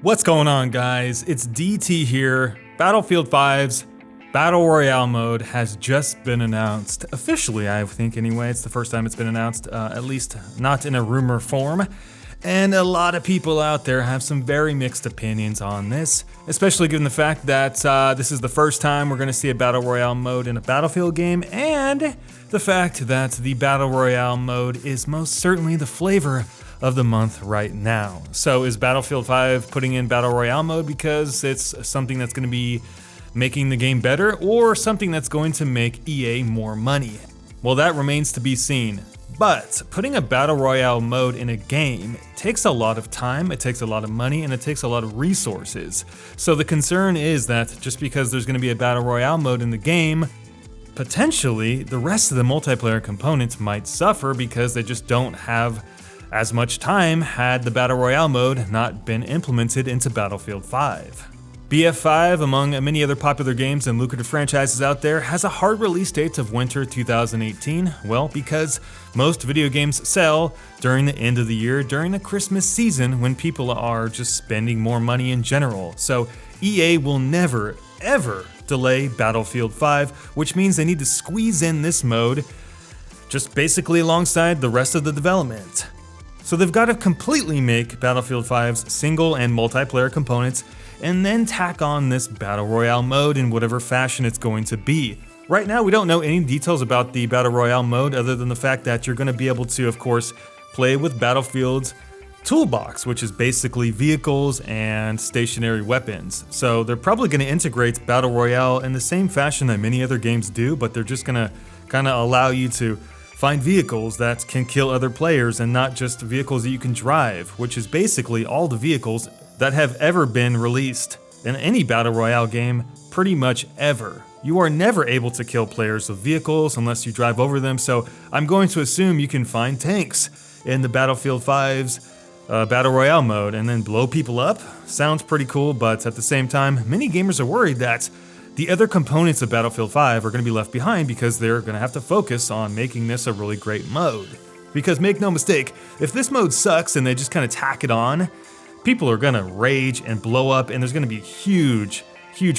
What's going on, guys? It's DT here. Battlefield 5's Battle Royale mode has just been announced. Officially, I think anyway. It's the first time it's been announced, at least not in a rumor form. And a lot of people out there have some very mixed opinions on this, especially given the fact that this is the first time we're going to see a Battle Royale mode in a Battlefield game, and the fact that the Battle Royale mode is most certainly the flavor of the month right now. So is Battlefield 5 putting in Battle Royale mode because it's something that's going to be making the game better, or something that's going to make EA more money? Well, that remains to be seen. But putting a Battle Royale mode in a game takes a lot of time, it takes a lot of money, and it takes a lot of resources. So the concern is that just because there's going to be a Battle Royale mode in the game, potentially the rest of the multiplayer components might suffer because they just don't have as much time had the Battle Royale mode not been implemented into Battlefield 5. BF5, among many other popular games and lucrative franchises out there, has a hard release date of winter 2018, well, because most video games sell during the end of the year, during the Christmas season, when people are just spending more money in general. So EA will never, ever delay Battlefield 5, which means they need to squeeze in this mode just basically alongside the rest of the development. So they've got to completely make Battlefield 5's single and multiplayer components and then tack on this Battle Royale mode in whatever fashion it's going to be. Right now, we don't know any details about the Battle Royale mode other than the fact that you're going to be able to, of course, play with Battlefield's toolbox, which is basically vehicles and stationary weapons. So they're probably going to integrate Battle Royale in the same fashion that many other games do, but they're just going to kind of allow you to find vehicles that can kill other players and not just vehicles that you can drive, which is basically all the vehicles that have ever been released in any Battle Royale game, pretty much ever. You are never able to kill players with vehicles unless you drive over them, so I'm going to assume you can find tanks in the Battlefield 5's Battle Royale mode and then blow people up. Sounds pretty cool, but at the same time, many gamers are worried that the other components of Battlefield 5 are going to be left behind because they're going to have to focus on making this a really great mode. Because make no mistake, if this mode sucks and they just kind of tack it on, people are going to rage and blow up, and there's going to be huge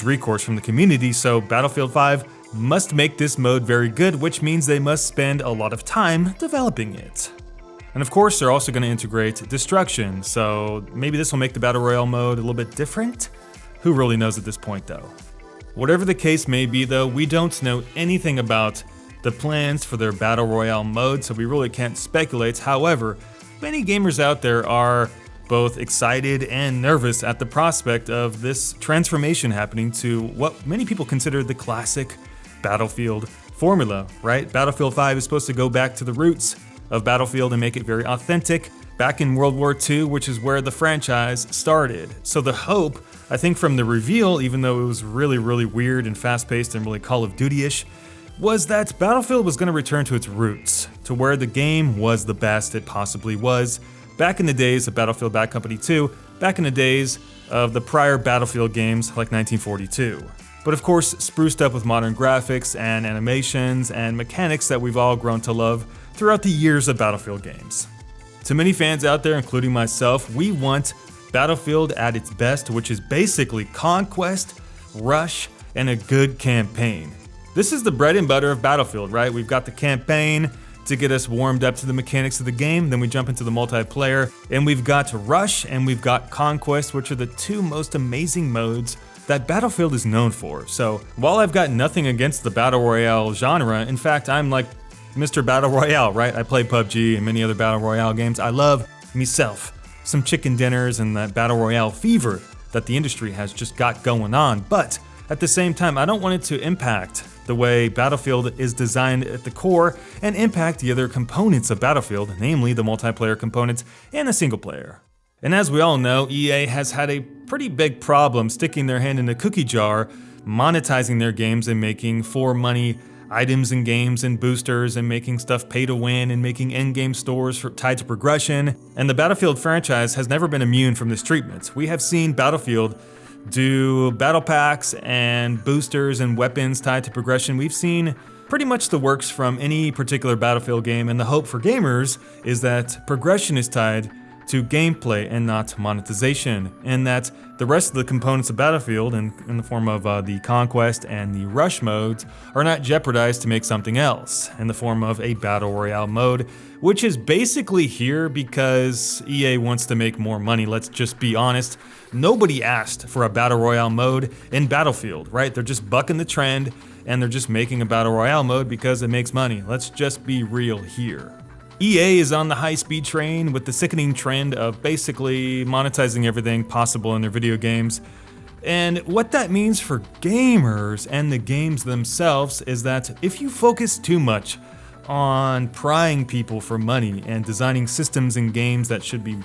recourse from the community. So Battlefield 5 must make this mode very good, which means they must spend a lot of time developing it. And of course, they're also going to integrate destruction, so maybe this will make the Battle Royale mode a little bit different? Who really knows at this point, though? Whatever the case may be, though, we don't know anything about the plans for their Battle Royale mode, so we really can't speculate. However, many gamers out there are both excited and nervous at the prospect of this transformation happening to what many people consider the classic Battlefield formula, right? Battlefield 5 is supposed to go back to the roots of Battlefield and make it very authentic, back in World War II, which is where the franchise started. So the hope, I think, from the reveal, even though it was really weird and fast-paced and really Call of Duty-ish, was that Battlefield was going to return to its roots, to where the game was the best it possibly was, back in the days of Battlefield Bad Company 2, back in the days of the prior Battlefield games like 1942. But of course, spruced up with modern graphics and animations and mechanics that we've all grown to love throughout the years of Battlefield games. To many fans out there, including myself, we want Battlefield at its best, which is basically conquest, rush, and a good campaign. This is the bread and butter of Battlefield, right? We've got the campaign to get us warmed up to the mechanics of the game, then we jump into the multiplayer, and we've got rush and we've got conquest, which are the two most amazing modes that Battlefield is known for. So while I've got nothing against the Battle Royale genre, in fact, I'm like Mr. Battle Royale, right? I play PUBG and many other Battle Royale games. I love myself some chicken dinners and that Battle Royale fever that the industry has just got going on. But at the same time, I don't want it to impact the way Battlefield is designed at the core and impact the other components of Battlefield, namely the multiplayer components and the single player. And as we all know, EA has had a pretty big problem sticking their hand in a cookie jar, monetizing their games and making for money items in games and boosters and making stuff pay to win and making in-game stores tied to progression. And the Battlefield franchise has never been immune from this treatment. We have seen Battlefield do battle packs and boosters and weapons tied to progression. We've seen pretty much the works from any particular Battlefield game, and the hope for gamers is that progression is tied to gameplay and not monetization, and that the rest of the components of Battlefield, in the form of the Conquest and the Rush modes, are not jeopardized to make something else, in the form of a Battle Royale mode, which is basically here because EA wants to make more money. Let's just be honest. Nobody asked for a Battle Royale mode in Battlefield, right? They're just bucking the trend, and they're just making a Battle Royale mode because it makes money. Let's just be real here. EA is on the high-speed train with the sickening trend of basically monetizing everything possible in their video games. And what that means for gamers and the games themselves is that if you focus too much on prying people for money and designing systems and games that should be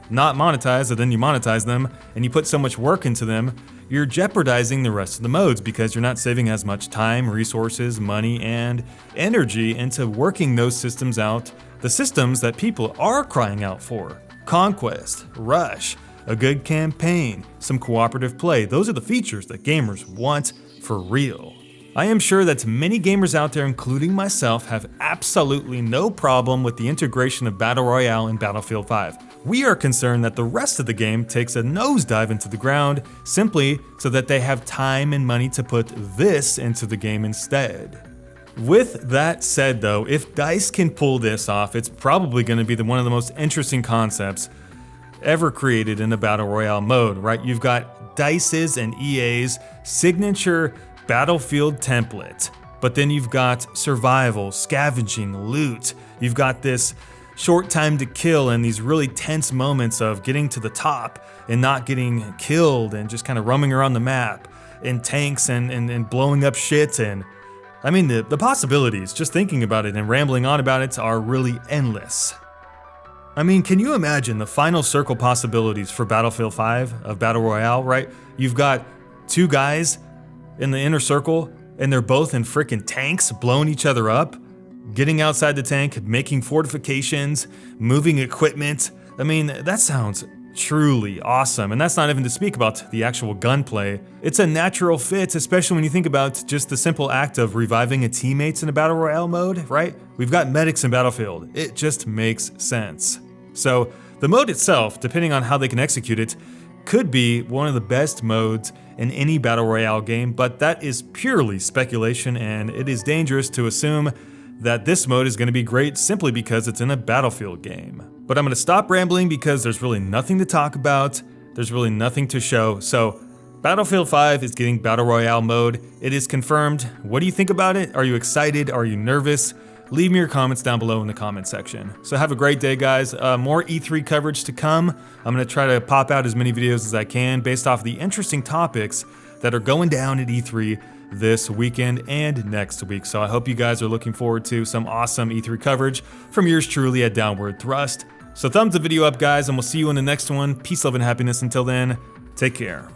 not monetized, and then you monetize them, and you put so much work into them, you're jeopardizing the rest of the modes because you're not saving as much time, resources, money, and energy into working those systems out, the systems that people are crying out for. Conquest, Rush, a good campaign, some cooperative play. Those are the features that gamers want for real. I am sure that many gamers out there, including myself, have absolutely no problem with the integration of Battle Royale in Battlefield 5. We are concerned that the rest of the game takes a nosedive into the ground simply so that they have time and money to put this into the game instead. With that said though, if DICE can pull this off, it's probably going to be one of the most interesting concepts ever created in a Battle Royale mode, right? You've got DICE's and EA's signature Battlefield template, but then you've got survival, scavenging, loot. You've got this short time to kill and these really tense moments of getting to the top and not getting killed and just kind of roaming around the map, and tanks and blowing up shit. And I mean, the possibilities, just thinking about it and rambling on about it, are really endless. I mean, can you imagine the final circle possibilities for Battlefield 5 of Battle Royale, right? You've got two guys in the inner circle, and they're both in frickin' tanks, blowing each other up, getting outside the tank, making fortifications, moving equipment. I mean, that sounds truly awesome, and that's not even to speak about the actual gunplay. It's a natural fit, especially when you think about just the simple act of reviving a teammates in a Battle Royale mode, right? We've got medics in Battlefield. It just makes sense. So the mode itself, depending on how they can execute it, could be one of the best modes in any Battle Royale game, but that is purely speculation, and it is dangerous to assume that this mode is going to be great simply because it's in a Battlefield game. But I'm going to stop rambling because there's really nothing to talk about, there's really nothing to show. So Battlefield 5 is getting Battle Royale mode. It is confirmed. What do you think about it? Are you excited? Are you nervous? Leave me your comments down below in the comment section. So have a great day, guys. More E3 coverage to come. I'm gonna try to pop out as many videos as I can based off the interesting topics that are going down at E3 this weekend and next week. So I hope you guys are looking forward to some awesome E3 coverage from yours truly at Downward Thrust. So thumbs the video up, guys, and we'll see you in the next one. Peace, love, and happiness. Until then, take care.